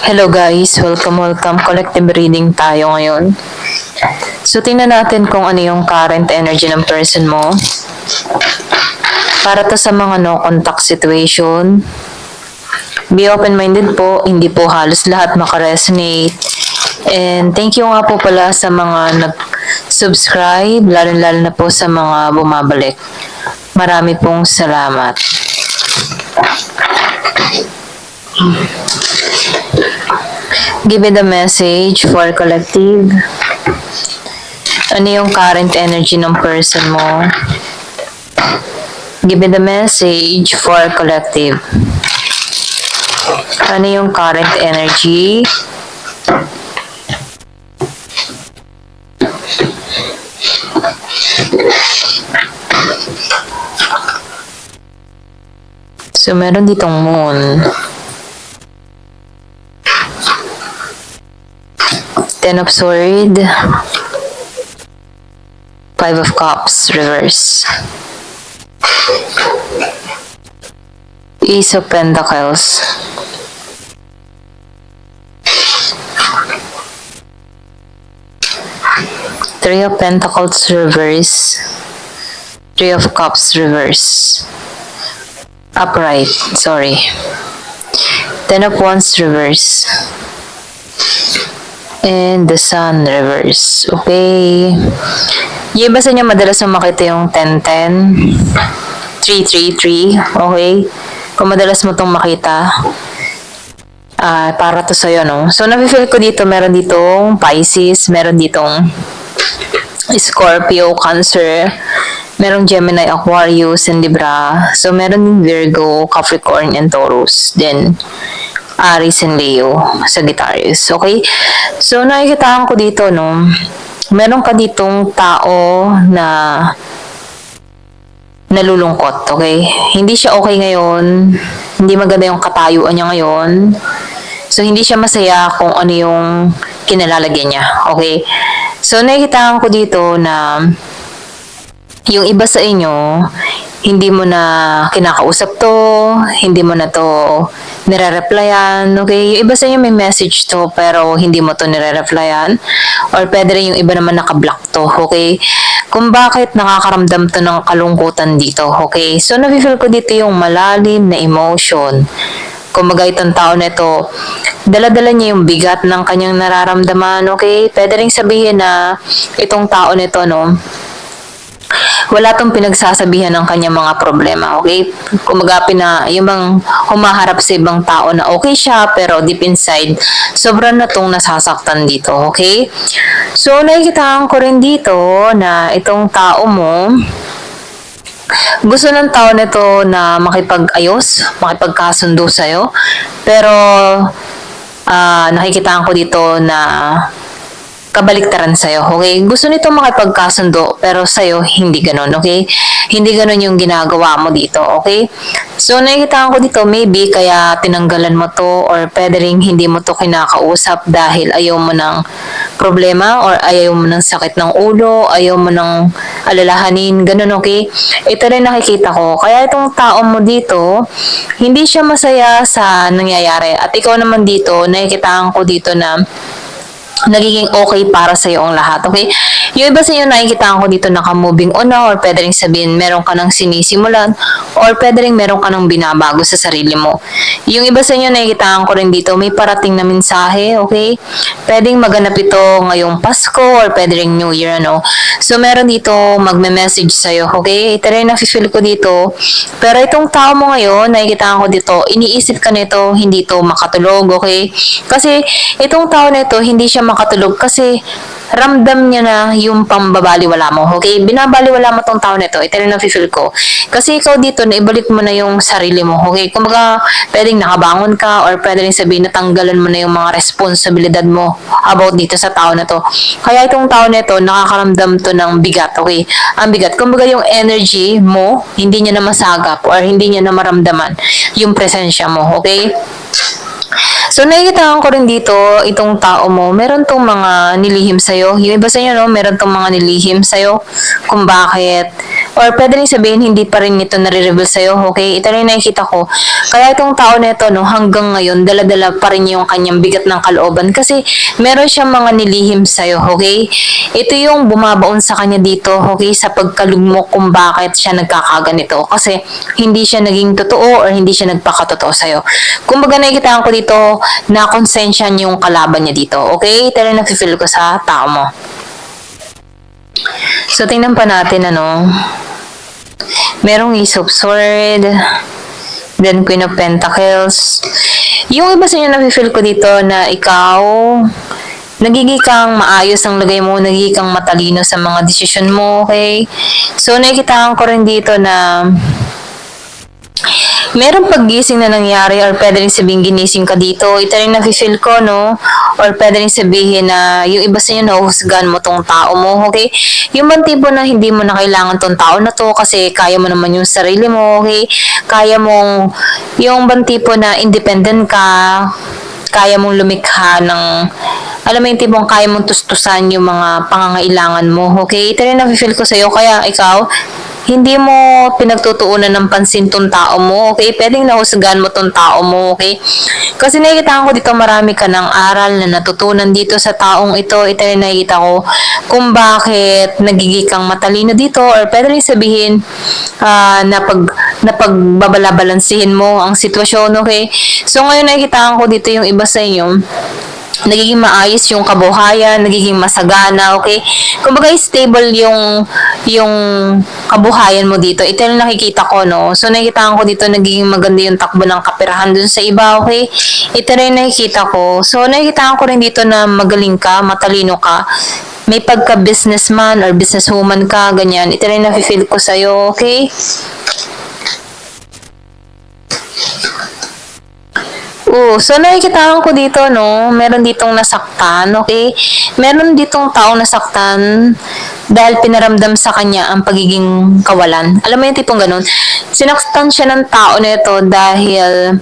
Hello guys, welcome. Collective reading tayo ngayon. So tingnan natin kung ano yung current energy ng person mo. Para to sa mga no contact situation. Be open-minded po, hindi po halos lahat makaresonate. And thank you nga po pala sa mga nag-subscribe, lalo na po sa mga bumabalik. Marami pong salamat. Give me the message for collective. Ano yung current energy ng person mo? Give me the message for collective. Ano yung current energy? So, meron ditong moon. Ten of Swords, Five of Cups, reverse. Ace of Pentacles. Three of Pentacles, reverse. Three of Cups, reverse. Upright, sorry. Ten of Wands, reverse. And the Sun, reverse. Okay. Yung iba sa inyo madalas na makita yung 10-10, 3-3-3. Okay. Kung madalas mo itong makita, para to sa'yo, no? So, nafe-feel ko dito, meron ditong Pisces, meron ditong Scorpio, Cancer, merong Gemini, Aquarius, and Libra. So, meron din Virgo, Capricorn, and Taurus. Then, Aries and Leo, Sagittarius. Okay? So, nakikitaan ko dito, no? Meron ka ditong tao na nalulungkot, okay? Hindi siya okay ngayon. Hindi maganda yung katayuan niya ngayon. So, hindi siya masaya kung ano yung kinalalagyan niya, okay? So, nakikitaan ko dito na yung iba sa inyo, hindi mo na kinakausap to, hindi mo na to nire-replyan, okay? Yung iba sa inyo may message to, pero hindi mo to nire-replyan. Or pwede rin yung iba naman naka-block to, okay? Kung bakit nakakaramdam to ng kalungkutan dito, okay? So, nafe-feel ko dito yung malalim na emotion. Kumbaga itong tao na ito, dala-dala niya yung bigat ng kanyang nararamdaman, okay? Pwede rin sabihin na itong tao na ito, no? Wala tong pinagsasabihan ng kanyang mga problema, okay? Kumbaga yung bang humaharap sa ibang tao na okay siya, pero deep inside, sobrang na tong nasasaktan dito, okay? So, nakikitaan ko rin dito na itong tao mo, gusto ng tao nito na makipag-ayos, makipagkasundo sa'yo, pero nakikitaan ko dito na kabaliktaran sa'yo, okay? Gusto nito makipagkasundo, pero sa'yo, hindi ganun, okay? Hindi ganun yung ginagawa mo dito, okay? So, nakikitaan ko dito, maybe, kaya tinanggalan mo to, or pwede rin hindi mo to kinakausap dahil ayaw mo ng problema, or ayaw mo ng sakit ng ulo, ayaw mo ng alalahanin, ganun, okay? Ito rin nakikita ko. Kaya itong tao mo dito, hindi siya masaya sa nangyayari. At ikaw naman dito, nakikitaan ko dito na nagiging okay para sa iyo ang lahat, okay? Yung iba sa inyo nakikita ko dito naka-moving on na, or pwede rin sabihin meron ka ng sinisimulan, or pwede rin meron ka ng binabago sa sarili mo. Yung iba sa inyo nakikita ko rin dito may parating na mensahe, okay? Pwedeng maganap ito ngayong Pasko, or pwede rin New Year, ano? So, meron dito magme-message sa'yo, okay? Ito rin nafe-feel ko dito. Pero itong tao mo ngayon, nakikita ko dito, iniisip ka nito, hindi to makatulog, okay? Kasi itong tao na ito, hindi siya makatulog kasi ramdam niya na yung pambabaliwala mo, okay? Binabaliwala mo tong tao nito, ito rin na-feel ko. Kasi ikaw dito, naibalik mo na yung sarili mo, okay? Kumbaga, pwedeng nakabangon ka, or pwede rin sabihin na tanggalan mo na yung mga responsibilidad mo about dito sa tao na to. Kaya itong tao nito, nakakaramdam to ng bigat, okay? Ang bigat, kumbaga yung energy mo, hindi niya na masagap, or hindi niya na maramdaman yung presensya mo, okay? So, nakikita ko rin dito, itong tao mo, meron tong mga nilihim sa'yo. Yung iba sa inyo, no, meron tong mga nilihim sa'yo kung bakit or pwede rin sabihin hindi pa rin ito nare-reveal sa'yo, okay? Ito rin nakikita ko. Kaya itong tao na ito, no, hanggang ngayon, dala-dala pa rin yung kanyang bigat ng kalooban kasi meron siyang mga nilihim sa'yo, okay? Ito yung bumabaon sa kanya dito, okay? Sa pagkalugmok kung bakit siya nagkakaganito. Kasi hindi siya naging totoo or hindi siya nagpakatotoo sa'yo. Kumbaga nakikita ko dito na konsensya yung kalaban niya dito, okay? Ito rin nafe-feel ko sa tao mo. So, tingnan pa natin, merong Ace of Swords, then Queen of Pentacles. Yung iba sa inyo nafe-feel ko dito na ikaw, nagiging kang maayos ang lagay mo, nagiging kang matalino sa mga desisyon mo, okay? So, nakikita ko rin dito na merong paggising na nangyari or pwede rin sabihin ginising ka dito. Ito rin nafe-feel ko, no? Or pwede rin sabihin na yung iba sa inyo nahuhusgahan mo tong tao mo, okay? Yung bang tipo na hindi mo na kailangan tong tao na to kasi kaya mo naman yung sarili mo, okay? Kaya mong, yung bang tipo na independent ka, kaya mong lumikha ng, alam mo yung tipong kaya mong tustusan yung mga pangangailangan mo, okay? Ito rin nafe-feel ko sa'yo, kaya ikaw, hindi mo pinagtutuunan ng pansin tong tao mo, okay? Pwedeng nahusgahan mo tong tao mo, okay? Kasi nakikita ko dito marami ka ng aral na natutunan dito sa taong ito. Ito rin nakikita ko kung bakit nagiging kang matalino dito or pwede rin sabihin na pagbabalabalansihin mo ang sitwasyon, okay? So ngayon nakikita ko dito yung iba sa inyo nagiging maayos yung kabuhayan, nagiging masagana, okay? Kumbaga stable yung kabuhayan mo dito. Ito yung nakikita ko, no? So nakikita ko dito nagiging maganda yung takbo ng kapirahan dun sa iba, okay? Ito rin nakikita ko. So nakikita ko rin dito na magaling ka, matalino ka. May pagka-businessman or businesswoman ka, ganyan. Ito rin nafe-feel ko sa'yo, okay? So nakikita ko dito, no, meron ditong nasaktan, okay? Meron ditong taong nasaktan dahil pinaramdam sa kanya ang pagiging kawalan. Alam mo yung tipong ganun? Sinaktan siya ng tao nito dahil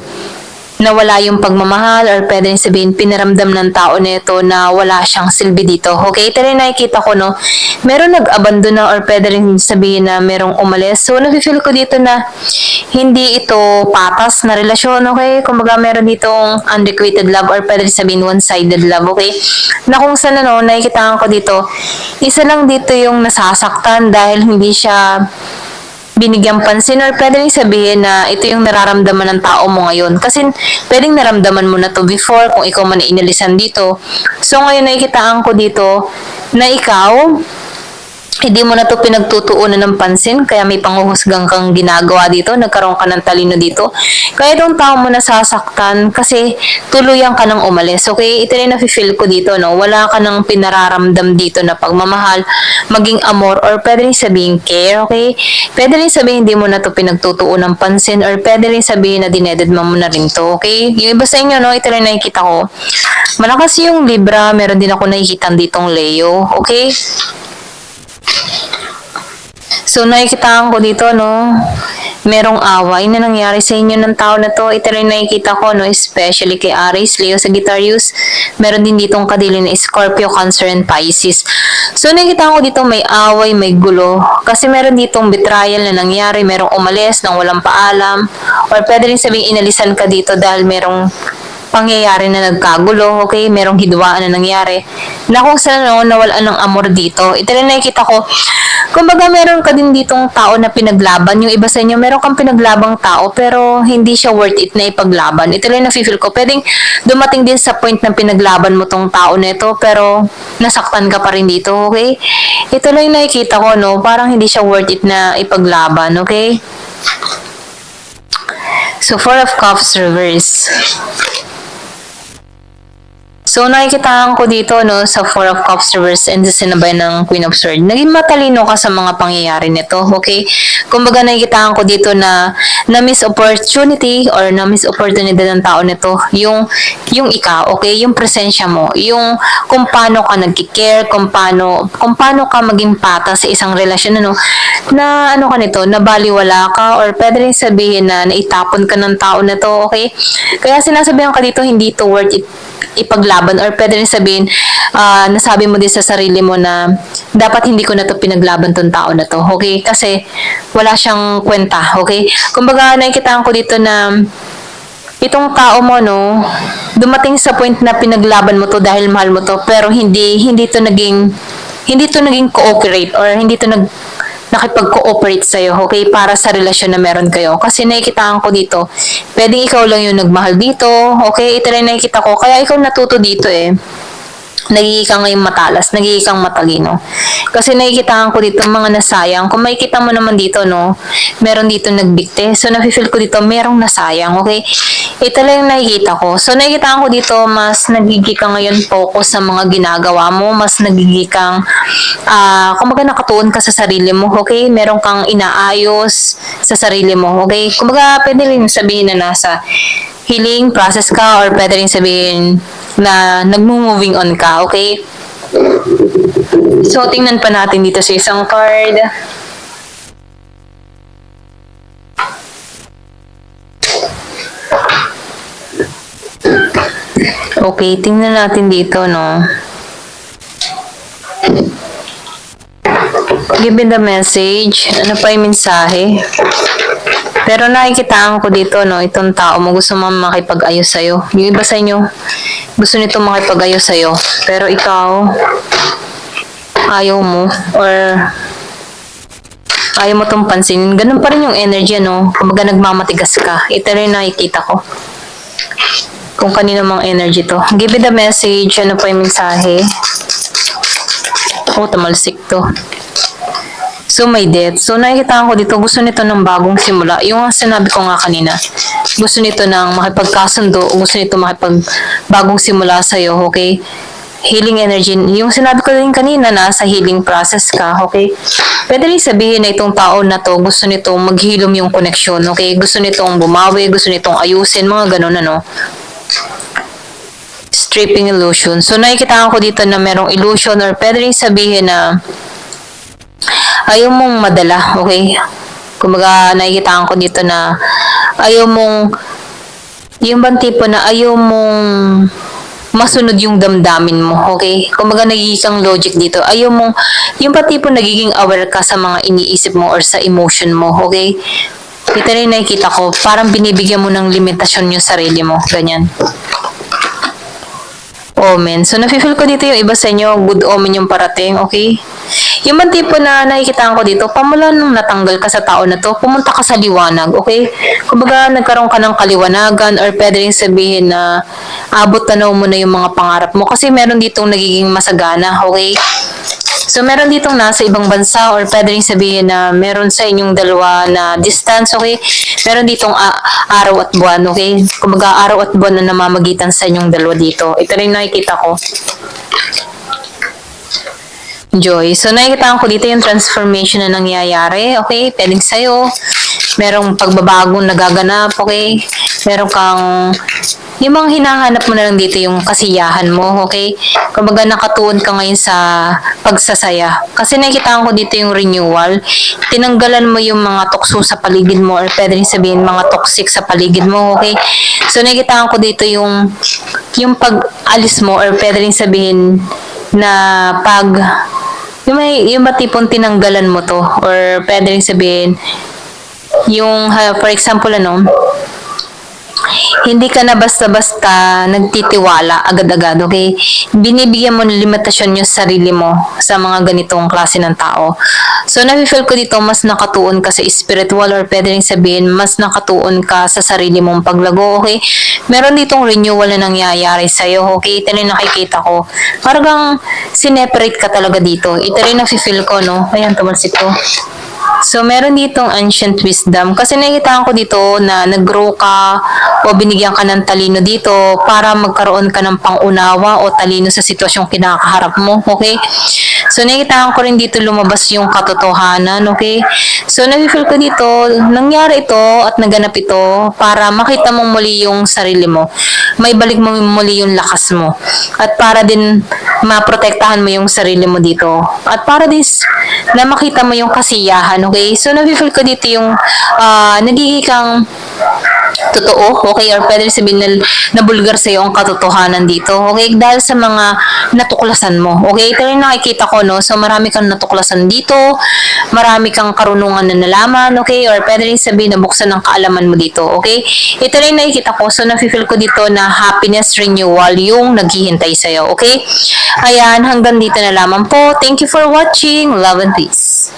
nawala yung pagmamahal or pwede rin sabihin pinaramdam ng tao nito na wala siyang silbi dito. Okay? Ito rin nakikita ko, no? Meron nag-abandon na or pwede rin sabihin na merong umalis. So, nafe-feel ko dito na hindi ito patas na relasyon, okay? Kumbaga, meron ditong unrequited love or pwede rin sabihin one-sided love, okay? Na kung saan, nakikita ko dito, isa lang dito yung nasasaktan dahil hindi siya binigyang pansin or pwede rin sabihin na ito yung nararamdaman ng tao mo ngayon. Kasi pwedeng naramdaman mo na to before kung ikaw man inalisan dito. So ngayon nakikitaan ko dito na ikaw, hindi mo na to pinagtutuunan ng pansin, kaya may panguhusgang kang ginagawa dito, nagkaroon ka ng talino dito. Kaya itong tao mo nasasaktan kasi tuluyan ka nang umalis, okay? Ito rin nafe-feel ko dito, no? Wala ka nang pinararamdam dito na pagmamahal, maging amor, or pwede rin sabihin care, okay? Pwede rin sabihin hindi mo na to pinagtutuunan ng pansin, or pwede rin sabihin na dinededma mo na rin to, okay? Yung iba sa inyo, no? Ito rin nakikita ko. Malakas yung Libra, meron din ako nakikita ditong Leo, okay? So, nakikita ko dito, no, merong away na nangyari sa inyo ng tao na to. Ito rin nakikita ko, no, especially kay Aries, Leo, Sagittarius. Meron din ditong kadili na Scorpio, Cancer, and Pisces. So, nakikita ko dito may away, may gulo. Kasi meron ditong betrayal na nangyari, merong umalis nang walang paalam. Or pwede rin sabihin inalisan ka dito dahil merong pangyayari na nagkagulo, okay? Merong hidwaan na nangyari. Na kung saan nawalan ng amor dito. Ito rin nakikita ko. Kumbaga, meron ka din ditong tao na pinaglaban. Yung iba sa inyo, meron kang pinaglabang tao pero hindi siya worth it na ipaglaban. Ito rin na-feel ko. Pwedeng dumating din sa point na pinaglaban mo tong tao na ito pero nasaktan ka pa rin dito, okay? Ito lang yung nakikita ko, no? Parang hindi siya worth it na ipaglaban, okay? So, Four of Cups reverse. So, nakikita ko dito, no, sa Four of Cups reverse and sa sinabay ng Queen of Swords. Naging matalino ka sa mga pangyayari nito, okay? Kumbaga, nakikita ko dito na na-miss opportunity or na-miss opportunity ng tao nito, yung ikaw, okay? Yung presensya mo, yung kung paano ka nagki-care, kung paano ka maging pata sa isang relasyon, na ano ka nito, na baliwala ka or pwede rin sabihin na naitapon ka ng tao na to, okay? Kaya sinasabihan ka dito, hindi to worth it ipaglaban, or pwede rin sabihin, nasabi mo din sa sarili mo na dapat hindi ko na to pinaglaban tong tao na to, okay? Kasi wala siyang kwenta, okay? Kumbaga, nakikitaan ko dito na itong tao mo, no, dumating sa point na pinaglaban mo to dahil mahal mo to, pero hindi to naging cooperate, or hindi to nakipag-cooperate sa'yo, okay, para sa relasyon na meron kayo. Kasi nakikitaan ko dito, pwedeng ikaw lang yung nagmahal dito, okay, ito rin nakikita ko, kaya ikaw natuto dito nagiging ka ngayon matalas, nagiging kang matalino. Kasi nakikitaan ko dito mga nasayang. Kung makikita mo naman dito, no, meron dito nagbikte. So, nafe-feel ko dito, merong nasayang, okay? Ito lang yung nakikita ko. So, nakikitaan ko dito, mas nagiging ka ngayon focus sa mga ginagawa mo, mas nagiging kang, kumbaga nakatuon ka sa sarili mo, okay? Meron kang inaayos sa sarili mo, okay? Kumbaga, pwede rin sabihin na nasa healing process ka, or pwede rin sabihin na nag-moving on ka, okay? So, tingnan pa natin dito sa isang card. Okay, tingnan natin dito, no? Give me the message. Ano pa yung mensahe? Pero nakikitaan ko dito, no, itong tao mo gusto mo makipag-ayos sa'yo. Yung iba sa inyo, gusto nito makipag-ayos sa'yo. Pero ikaw, ayaw mo, or ayaw mo itong pansinin. Ganun pa rin yung energy, no? Kumbaga nagmamatigas ka. Ito rin nakikita ko. Kung kanino mang energy to. Give me the message. Ano pa yung mensahe? Oh, tamalsik to. So, may death. So, nakikita ko dito, gusto nito ng bagong simula. Yung sinabi ko nga kanina, gusto nito ng makipagkasundo, gusto nito bagong simula sa'yo, okay? Healing energy. Yung sinabi ko din kanina, nasa healing process ka, okay? Pwede rin sabihin na itong tao na to, gusto nitong maghilom yung connection, okay? Gusto nitong bumawi, gusto nitong ayusin, mga ganun, ano? Stripping illusion. So, nakikita ko dito na merong illusion, or pwede rin sabihin na ayaw mong madala, okay? Kumbaga, nakikita ko dito na ayaw mong, yung bang tipo na ayaw mong masunod yung damdamin mo, okay? Kumbaga, nagiging logic dito. Ayaw mong, yung bang tipo nagiging aware ka sa mga iniisip mo or sa emotion mo, okay? Ito rin nakikita ko, parang binibigyan mo ng limitasyon yung sarili mo, ganyan. Omen. So, nafe-feel ko dito yung iba sa inyo, good omen yung parating, okay? Yung man tipo na nakikitaan ko dito, pamula nung natanggal ka sa tao na to, pumunta ka sa liwanag, okay? Kumbaga, nagkaroon ka ng kaliwanagan, or pwede rin sabihin na abot tanaw mo na yung mga pangarap mo, kasi meron ditong nagiging masagana, okay? So, meron ditong nasa ibang bansa, or pwede rin sabihin na meron sa inyong dalawa na distance, okay? Meron ditong araw at buwan, okay? Kumbaga, araw at buwan na namamagitan sa inyong dalawa dito. Ito rin nakikita ko. Joy. So, nakikita ko dito yung transformation na nangyayari, okay? Pwedeng sa'yo. Merong pagbabagong nagaganap, okay? Meron kang, yung mga hinahanap mo na lang dito, yung kasiyahan mo, okay? Kumbaga nakatuon ka ngayon sa pagsasaya. Kasi nakikita ko dito yung renewal. Tinanggalan mo yung mga tukso sa paligid mo, or pwede rin sabihin mga toxic sa paligid mo, okay? So, nakikita ko dito yung pag-alis mo, or pwede rin sabihin na yung matipong tinanggalan mo to, or pwede rin sabihin yung for example hindi ka na basta-basta nagtitiwala agad-agad, okay? Binibigyan mo ng limitasyon yung sarili mo sa mga ganitong klase ng tao. So, nafe-feel ko dito, mas nakatuon ka sa spiritual, or pwede rin sabihin, mas nakatuon ka sa sarili mong paglago, okay? Meron ditong renewal na nangyayari sa'yo, okay? Ito rin nakikita ko. Parang sineparate ka talaga dito. Ito rin nafe-feel ko, no? Ayan, tumalsik ko. So, meron ditong ancient wisdom. Kasi nakikita ko dito na nag-grow ka o binigyan ka ng talino dito para magkaroon ka ng pangunawa o talino sa sitwasyong kinakaharap mo. Okay? So, nakikita ko rin dito lumabas yung katotohanan. Okay? So, nafe-feel ko dito, nangyari ito at naganap ito para makita mong muli yung sarili mo. May balik mo muli yung lakas mo. At para din maprotektahan mo yung sarili mo dito. At para din na makita mo yung kasiyahan. Okay? So, nafe-feel ko dito yung nagiging kang totoo, okay? Or pwede sabihin na bulgar sa'yo ang katotohanan dito, okay? Dahil sa mga natuklasan mo, okay? Ito rin nakikita ko, no? So, marami kang natuklasan dito, marami kang karunungan na nalaman, okay? Or pwede rin sabihin na buksan ng kaalaman mo dito, okay? Ito rin nakikita ko, so nafe-feel ko dito na happiness renewal yung naghihintay sa'yo, okay? Ayan, hanggang dito na lamang po. Thank you for watching. Love and peace.